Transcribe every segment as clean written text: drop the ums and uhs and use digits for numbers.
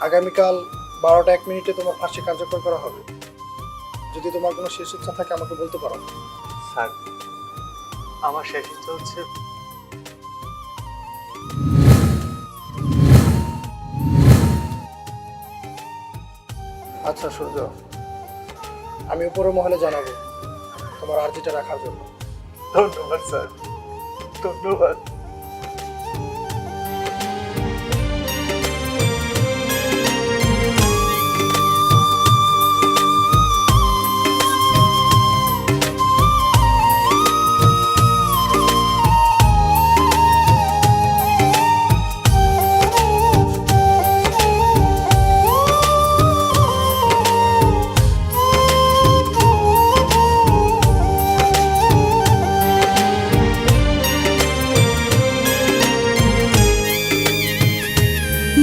আগামীকাল 12টা 1 মিনিটে তোমার ফাঁসি কার্যকর করা হবে। যদি তোমার কোনো শেষ ইচ্ছা থাকে আমাকে বলতে পারো। স্যার, আমার শেষ ইচ্ছা হচ্ছে আচ্ছা সূর্য, আমি উপরের মহলে জানাবো তোমার আর্জিটা রাখার জন্য। ধন্যবাদ স্যার, ধন্যবাদ।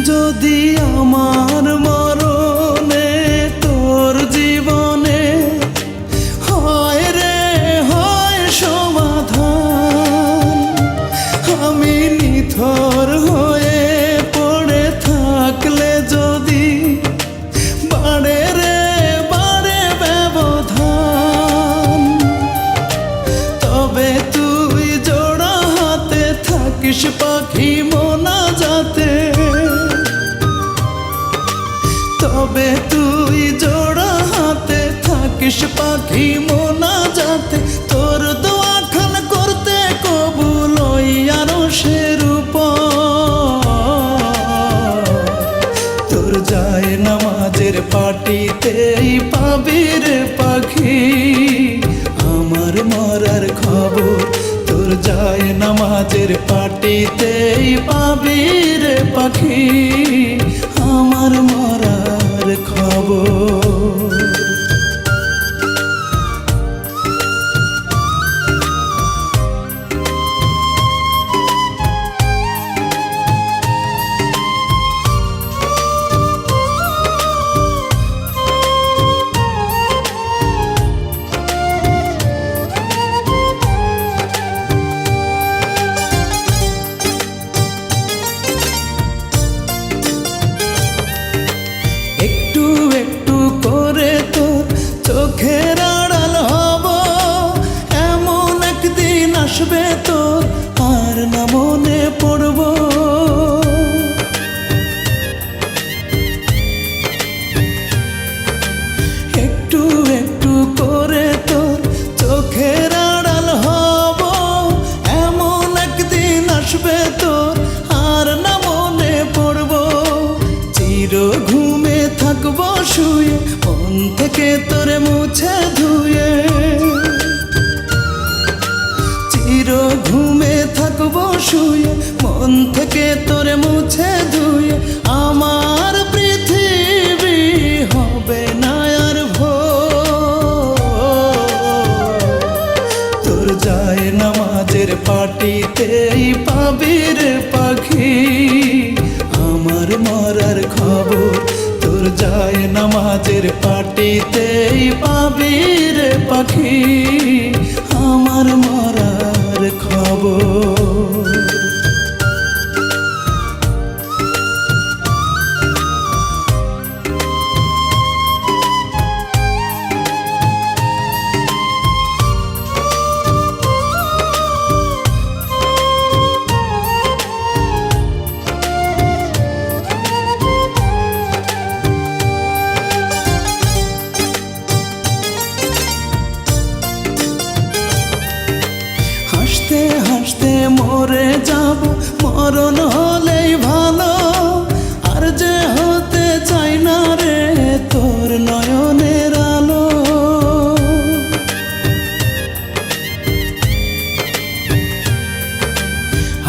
যদি আমার মরণে তোর জীবনে হয় রে হয় সমাধান, আমি নিথর হয়ে পড়ে থাকলে যদি বাড়ে রে বাড়ে ব্যবধান, তবে তুই জোড়া হাতে থাকিস পাখি মোনা যাতে, তবে তুই জোড়া হাতে থাকিস পাখি মোনা যাতে, তোর দোয়া খান করতে কবুল আরো সের তোর যায় নামাজের পাটিতেই পাবি রে পাখি আমার মরার খবর, তোর যায় নামাজের পাটিতেই পাবি রে পাখি আমার মরার খবর। একটু একটু করে তোর চোখের আড়াল হব, এমন একদিন আসবে তোর আর না মনে পড়ব, একটু একটু করে তোর চোখের আড়াল হব, এমন একদিন আসবে তোর আর না মনে পড়ব, চির ঘুমে থাকবো শুয়ে মন থেকে তোরে মুছে ধুয়ে, চির ঘুমে থাকবো শুয়ে মন থেকে তোরে মুছে ধুয়ে, আমার পৃথিবী হবে না আর তোর যায় নামাজের পাটিতেই পাবি রে পাখি আমার মরার খবর, তোর যায় নামাজের পাটিতেই পাবি রে পাখি আমার মরার খবর। হাসতে হাসতে মরে যাব মরণ হলেই ভালো, আর যে হতে চাই না রে তোর নয়নের আলো,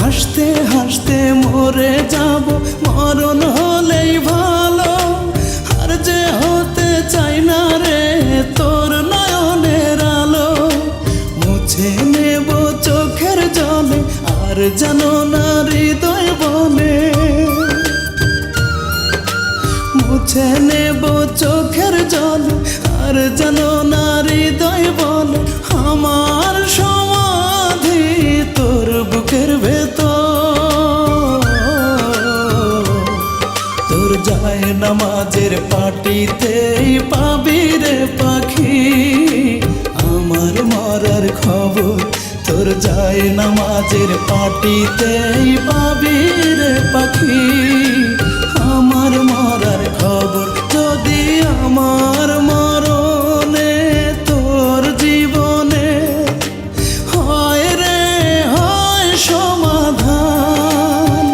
হাসতে হাসতে মরে যাব মরণ হলেই ভালো, আর যে হতে চাই না রে তোর নয়নের আলো, মুছে নেব চোখের জলে আর যেন না হৃদয় বলে, মুছে নেব চোখের জলে আর যেন না হৃদয় বলে, আমার সমাধি তোর বুকের ভেতর, তোর যায় নামাজের পাটিতেই পাবি রে পাখি আমার মরার খবর তোর যায় নামাজের পাটিতেই পাবি রে পাখি আমার মরার খবর যদি আমার মরণে তোর জীবনে হয় রে হয় সমাধান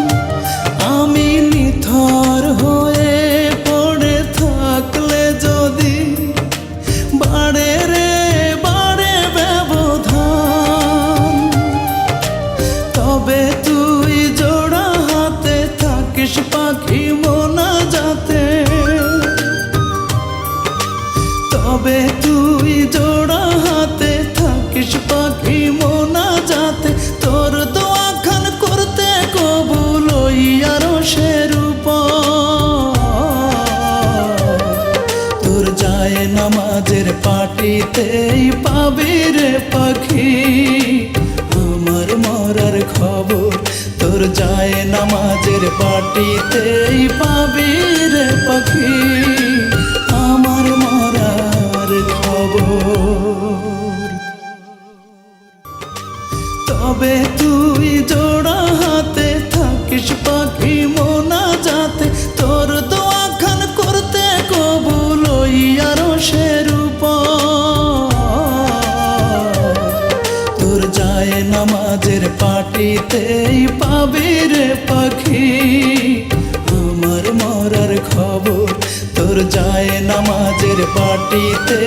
আমি নিথর হয়ে পড়ে থাকলে যদি বাড়ে রে বাড়ে ব্যবধান তবে তুই জোড়া হাতে থাকিস পাখি মোনা যাতে তবে তুই জোড়া হাতে থাকিস পাখি মোনা যাতে তোর দোয়া খান করতে কবুল আরো সেরূপ তোর যায় নামাজের পাটিতেই পাবি রে পাখি আমার মরার খবর তোর যায় নামাজের পাটিতেই পাবি রে পাখি আমার মরার খবর তবে তুই জোড়া হাতে থাকিস পাখি মোনা যাতে তোর দোয়া খান করতে কবুল আরো সেরূপ তোর যায় নামাজের পাটিতেই পাবি রে পাখি আমার মরার খবর তোর যায় নামাজের পাটিতে